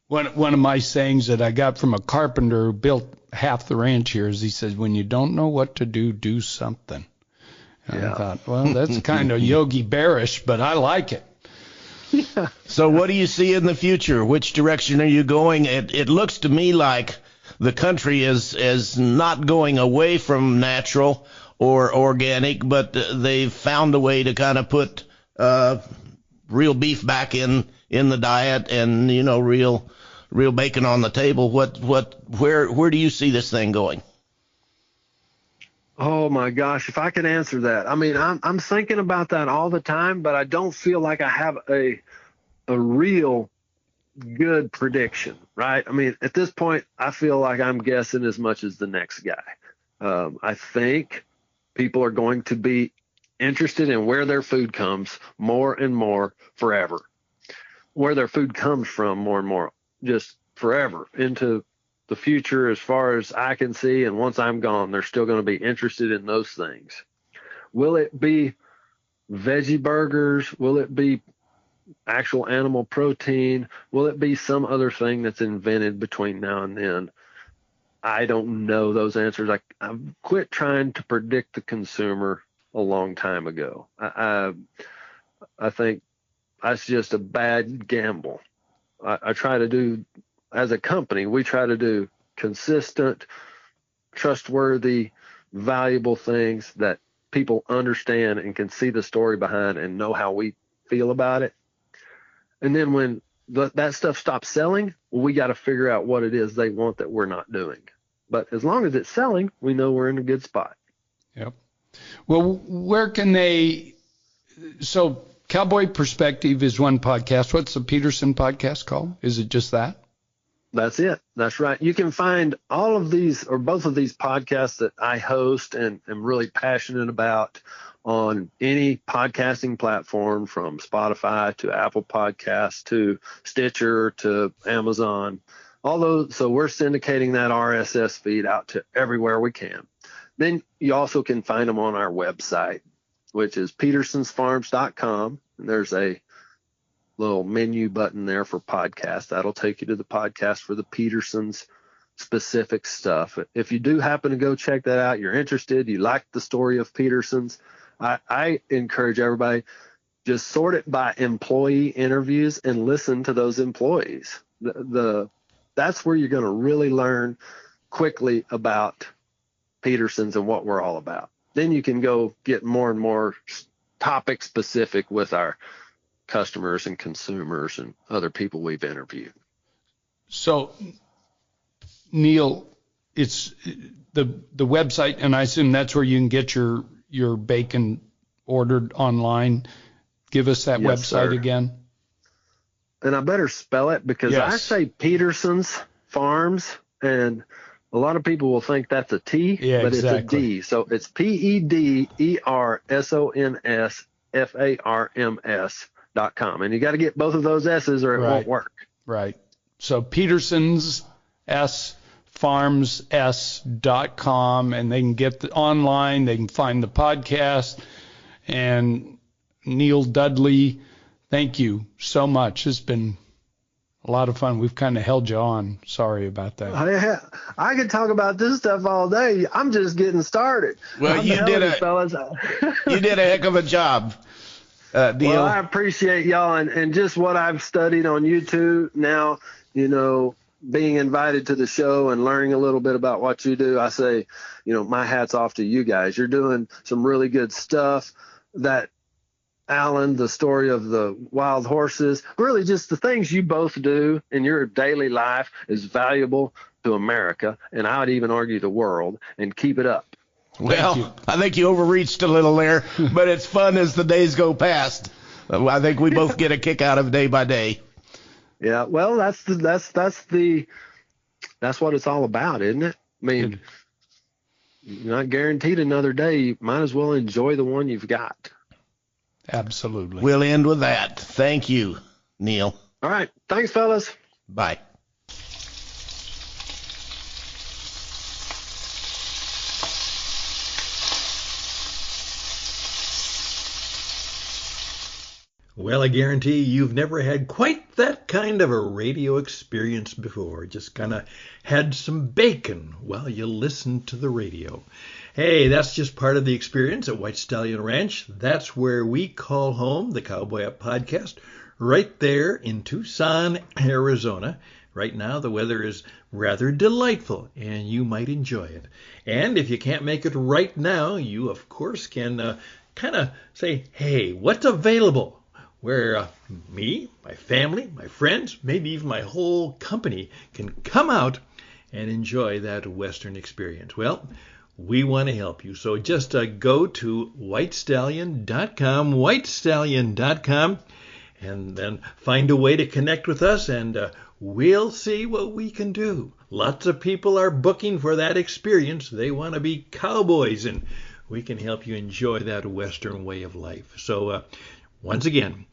[SPEAKER 2] One of my sayings that I got from a carpenter who built half the ranch here is, he says, when you don't know what to do, do something. And
[SPEAKER 4] yeah.
[SPEAKER 2] I thought, well, that's kind of Yogi Bearish, but I like it.
[SPEAKER 3] Yeah. So what do you see in the future? Which direction are you going? It looks to me like the country is not going away from natural or organic, but they've found a way to kind of put real beef back in the diet, and real bacon on the table. Where do you see this thing going?
[SPEAKER 4] Oh my gosh, if I could answer that. I mean, I'm thinking about that all the time, but I don't feel like I have a real good prediction, right? I mean, at this point, I feel like I'm guessing as much as the next guy. I think people are going to be interested in where their food comes more and more forever. Where their food comes from more and more, just forever into the future, as far as I can see. And once I'm gone, they're still going to be interested in those things. Will it be veggie burgers? Will it be actual animal protein? Will it be some other thing that's invented between now and then? I don't know those answers. I've quit trying to predict the consumer a long time ago. I think that's just a bad gamble. I try to do, as a company, we try to do consistent, trustworthy, valuable things that people understand and can see the story behind and know how we feel about it. And then when that stuff stops selling, we got to figure out what it is they want that we're not doing. But as long as it's selling, we know we're in a good spot.
[SPEAKER 2] Yep. Well, where can they, so Cowboy Perspective is one podcast. What's the Pederson podcast called? Is it just that?
[SPEAKER 4] That's it. That's right. You can find all of these, or both of these podcasts that I host and am really passionate about, on any podcasting platform, from Spotify to Apple Podcasts to Stitcher to Amazon. All those, so we're syndicating that RSS feed out to everywhere we can. Then you also can find them on our website, which is pedersonsfarms.com. And there's a little menu button there for podcasts. That'll take you to the podcast for the Pedersons specific stuff. If you do happen to go check that out, you're interested, you like the story of Pedersons, I encourage everybody, just sort it by employee interviews and listen to those employees. That's where you're going to really learn quickly about Pedersons and what we're all about. Then you can go get more and more topic specific with our customers and consumers and other people we've interviewed.
[SPEAKER 2] So Neil, it's the website, and I assume that's where you can get your bacon ordered online. Give us that
[SPEAKER 4] Yes,
[SPEAKER 2] website
[SPEAKER 4] sir.
[SPEAKER 2] again.
[SPEAKER 4] And I better spell it because
[SPEAKER 2] Yes.
[SPEAKER 4] I say Pederson's Farms, and a lot of people will think that's a T,
[SPEAKER 2] Yeah,
[SPEAKER 4] but
[SPEAKER 2] exactly.
[SPEAKER 4] it's a D. So it's PEDERSONSFARMS.com. And you got to get both of those S's or it won't work.
[SPEAKER 2] Right. So Pederson's farms.com, and they can get online. They can find the podcast. And Neil Dudley, thank you so much. It's been a lot of fun. We've kind of held you on. Sorry about that.
[SPEAKER 4] I could talk about this stuff all day. I'm just getting started.
[SPEAKER 3] Well, you did a heck of a job, Neil.
[SPEAKER 4] Well, I appreciate y'all and just what I've studied on YouTube now, being invited to the show and learning a little bit about what you do. I say, my hat's off to you guys. You're doing some really good stuff. That Alan, the story of the wild horses, really just the things you both do in your daily life is valuable to America, and I would even argue the world, and keep it up.
[SPEAKER 3] Well, I think you overreached a little there, but it's fun as the days go past. I think we both get a kick out of day by day.
[SPEAKER 4] Yeah, well, that's what it's all about, isn't it? I mean, you're not guaranteed another day. You might as well enjoy the one you've got.
[SPEAKER 2] Absolutely.
[SPEAKER 3] We'll end with that. Thank you, Neil.
[SPEAKER 4] All right. Thanks, fellas.
[SPEAKER 3] Bye.
[SPEAKER 5] Well, I guarantee you've never had quite that kind of a radio experience before. Just kind of had some bacon while you listened to the radio. Hey, that's just part of the experience at White Stallion Ranch. That's where we call home the Cowboy Up Podcast, right there in Tucson, Arizona. Right now, the weather is rather delightful, and you might enjoy it. And if you can't make it right now, you, of course, can kind of say, hey, what's available? Where me, my family, my friends, maybe even my whole company can come out and enjoy that Western experience. Well, we want to help you. So just go to whitestallion.com, whitestallion.com, and then find a way to connect with us, and we'll see what we can do. Lots of people are booking for that experience. They want to be cowboys, and we can help you enjoy that Western way of life. So once again,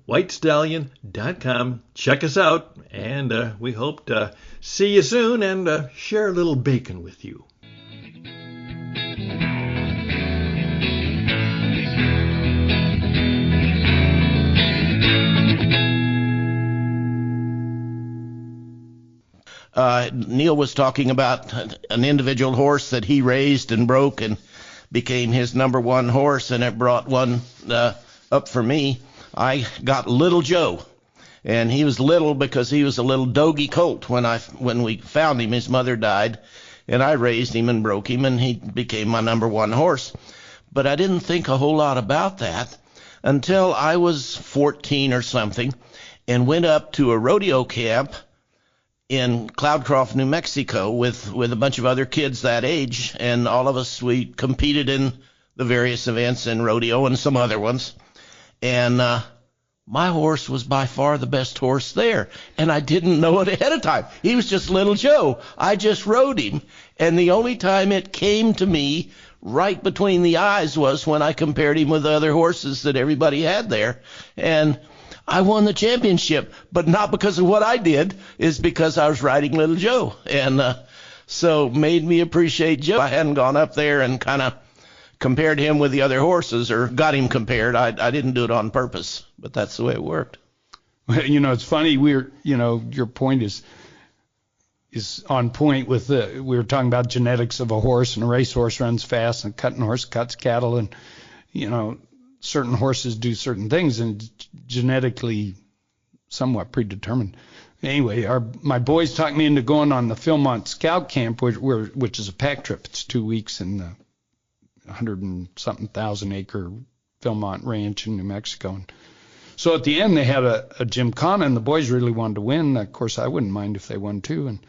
[SPEAKER 5] whitestallion.com. Check us out, and we hope to see you soon and share a little bacon with you.
[SPEAKER 3] Neil was talking about an individual horse that he raised and broke and became his number one horse, and it brought one up for me. I got Little Joe, and he was little because he was a little dogie colt. When we found him, his mother died, and I raised him and broke him, and he became my number one horse. But I didn't think a whole lot about that until I was 14 or something and went up to a rodeo camp in Cloudcroft, New Mexico with a bunch of other kids that age, and all of us, we competed in the various events in rodeo and some other ones. And my horse was by far the best horse there, and I didn't know it ahead of time. He was just Little Joe. I just rode him, and the only time it came to me right between the eyes was when I compared him with the other horses that everybody had there. And I won the championship, but not because of what I did, is because I was riding Little Joe. And so made me appreciate Joe. I hadn't gone up there and kind of compared him with the other horses or got him compared. I didn't do it on purpose, but that's the way it worked.
[SPEAKER 2] Well, it's funny. Your point is on point with we were talking about genetics of a horse, and a racehorse runs fast, and a cutting horse cuts cattle, and certain horses do certain things, and genetically somewhat predetermined. Anyway, my boys talked me into going on the Philmont Scout Camp, which is a pack trip. It's 2 weeks in the 100-something thousand acre Philmont Ranch in New Mexico. And so at the end, they had a gymkhana, and the boys really wanted to win. Of course, I wouldn't mind if they won too.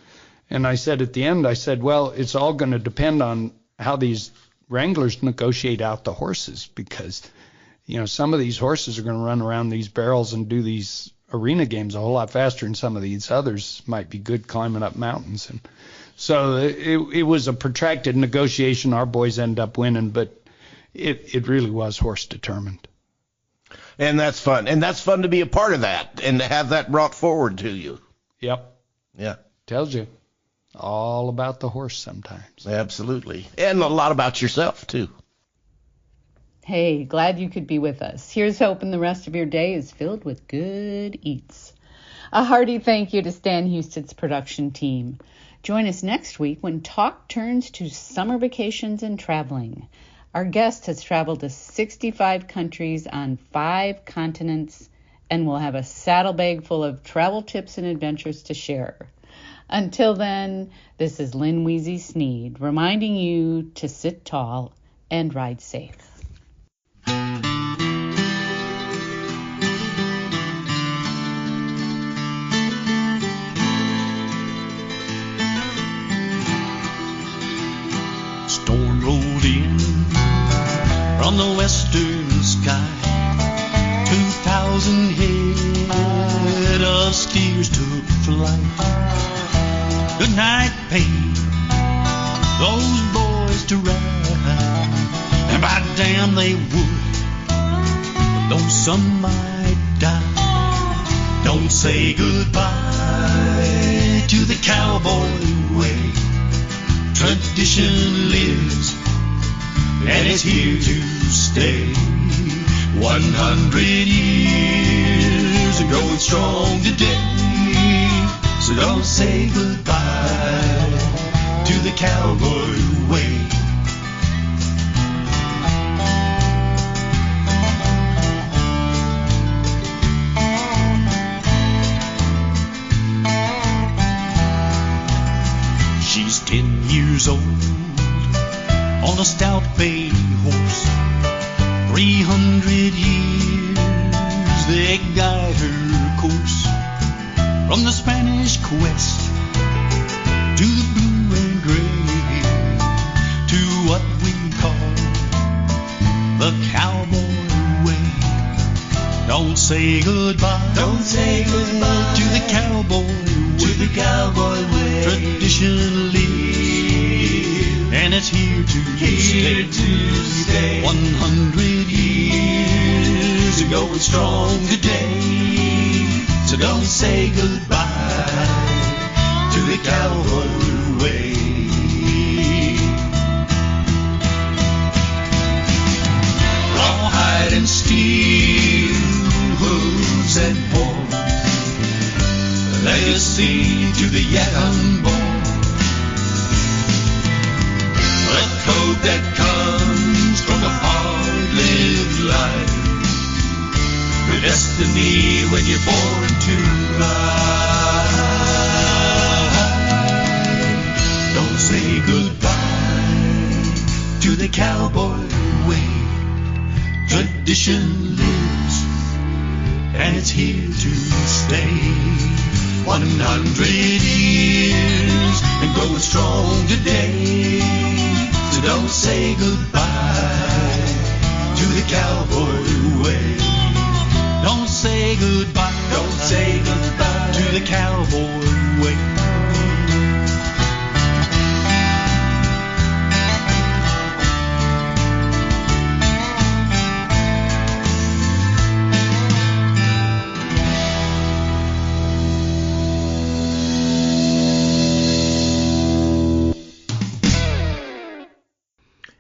[SPEAKER 2] And I said at the end, I said, well, it's all going to depend on how these wranglers negotiate out the horses, because, you know, some of these horses are going to run around these barrels and do these arena games a whole lot faster than some of these others might be good climbing up mountains. And so it was a protracted negotiation. Our boys ended up winning, but it really was horse determined.
[SPEAKER 3] And that's fun. And that's fun to be a part of that and to have that brought forward to you.
[SPEAKER 2] Yep.
[SPEAKER 3] Yeah.
[SPEAKER 2] Tells you all about the horse sometimes.
[SPEAKER 3] Absolutely. And a lot about yourself, too.
[SPEAKER 1] Hey, glad you could be with us. Here's hoping the rest of your day is filled with good eats. A hearty thank you to Stan Houston's production team. Join us next week when talk turns to summer vacations and traveling. Our guest has traveled to 65 countries on 5 continents and will have a saddlebag full of travel tips and adventures to share. Until then, this is Lynn Wheezy Sneed reminding you to sit tall and ride safe.
[SPEAKER 6] Storm rolled in from the western sky. 2,000 head of steers took flight. Good night paid those boys to ride, and by damn they would, but though some might die. Don't say goodbye to the cowboy way. Tradition lives, and it's here to stay. 100 years ago, it's strong today. So don't say goodbye to the cowboy way. She's 10 years old on a stout bay horse. 300 years they guide her course. From the Spanish quest to the blue and gray, to what we call the cowboy way. Don't say goodbye, don't say goodbye to the cowboy way. To the cowboy way. Tradition lives, and it's here to stay. 100 years ago, it's strong today. So don't say goodbye to the cowboy way. Rawhide and steel, hooves and horns, legacy to the yet unborn. A code that comes from a hard-lived life. Your destiny when you're born to ride. Don't say goodbye to the cowboy way. Tradition lives, and it's here to stay. 100 years and growing strong today. So don't say goodbye to the cowboy way. Don't say goodbye, don't say goodbye to the cowboy way.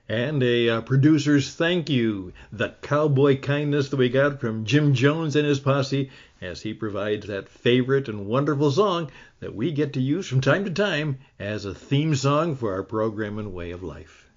[SPEAKER 5] And a producer's thank you. The cowboy kindness that we got from Jim Jones and his posse as he provides that favorite and wonderful song that we get to use from time to time as a theme song for our program and way of life.